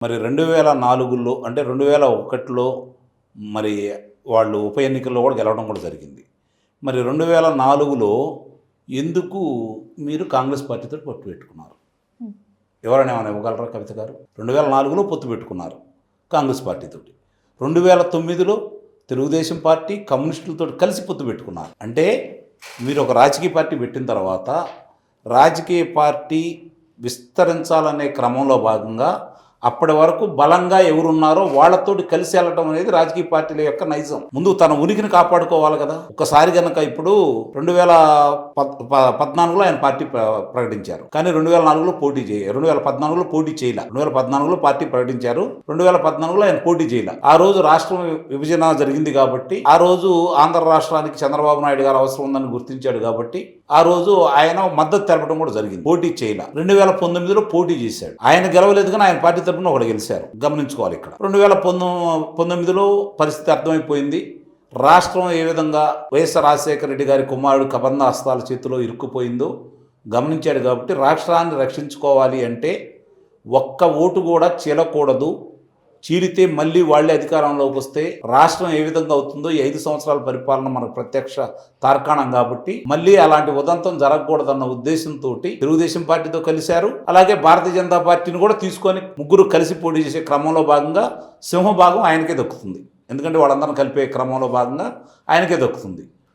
మరి 2004లో అంటే 2001లో మరి వాళ్ళు ఉప ఎన్నికల్లో కూడా గెలవడం కూడా జరిగింది. మరి 2004లో ఎందుకు మీరు కాంగ్రెస్ పార్టీతో పొత్తు పెట్టుకున్నారు? హ్మ్. ఎవరైనా ఏమైనా ఇవ్వగలరా కవిత గారు? 2004లో పొత్తు పెట్టుకున్నారు కాంగ్రెస్ పార్టీతోటి. 2009లో తెలుగుదేశం పార్టీ కమ్యూనిస్టులతో కలిసి పొత్తు పెట్టుకున్నారు. అంటే మీరు ఒక రాజకీయ పార్టీ పెట్టిన తర్వాత రాజకీయ పార్టీ విస్తరించాలనే క్రమంలో భాగంగా అప్పటి వరకు బలంగా ఎవరున్నారో వాళ్ళతోటి కలిసి వెళ్ళటం అనేది రాజకీయ పార్టీల యొక్క నైజం. ముందు తన ఉనికిని కాపాడుకోవాలి కదా. ఒకసారి కనుక ఇప్పుడు 2014లో ఆయన పార్టీ ప్రకటించారు, కానీ 2004లో పోటీ చేయాలి. 2014లో పోటీ చేయలే. 2014లో పార్టీ ప్రకటించారు, 2014లో ఆయన పోటీ చేయలే. ఆ రోజు రాష్ట్రం విభజన జరిగింది కాబట్టి, ఆ రోజు ఆంధ్ర రాష్ట్రానికి చంద్రబాబు నాయుడు గారు అవసరం ఉందని గుర్తించాడు కాబట్టి ఆ రోజు ఆయన మద్దతు తెలపడం కూడా జరిగింది. పోటీ చేయలే. 2019లో పోటీ చేశాడు. ఆయన గెలవలేదు, కానీ ఆయన పార్టీ తరఫున ఒకటి గెలిచారు. గమనించుకోవాలి ఇక్కడ. 2019లో పరిస్థితి అర్థమైపోయింది. రాష్ట్రం ఏ విధంగా వైఎస్ రాజశేఖర రెడ్డి గారి కుమారుడు కబంధ హస్తాల చేతిలో ఇరుక్కుపోయిందో గమనించాడు కాబట్టి రాష్ట్రాన్ని రక్షించుకోవాలి అంటే ఒక్క ఓటు కూడా చీలకూడదు. చీలితే మళ్ళీ వాళ్ళే అధికారంలోకి వస్తే రాష్ట్రం ఏ విధంగా అవుతుందో ఈ 5 సంవత్సరాల పరిపాలన మనకు ప్రత్యక్ష తార్కాణం కాబట్టి మళ్ళీ అలాంటి ఉదంతం జరగకూడదన్న ఉద్దేశంతో తెలుగుదేశం పార్టీతో కలిశారు. అలాగే భారతీయ జనతా పార్టీని కూడా తీసుకొని ముగ్గురు కలిసి పోటీ చేసే క్రమంలో భాగంగా సింహభాగం ఆయనకే దక్కుతుంది. ఎందుకంటే వాళ్ళందరం కలిపే క్రమంలో భాగంగా ఆయనకే దక్కుతుంది.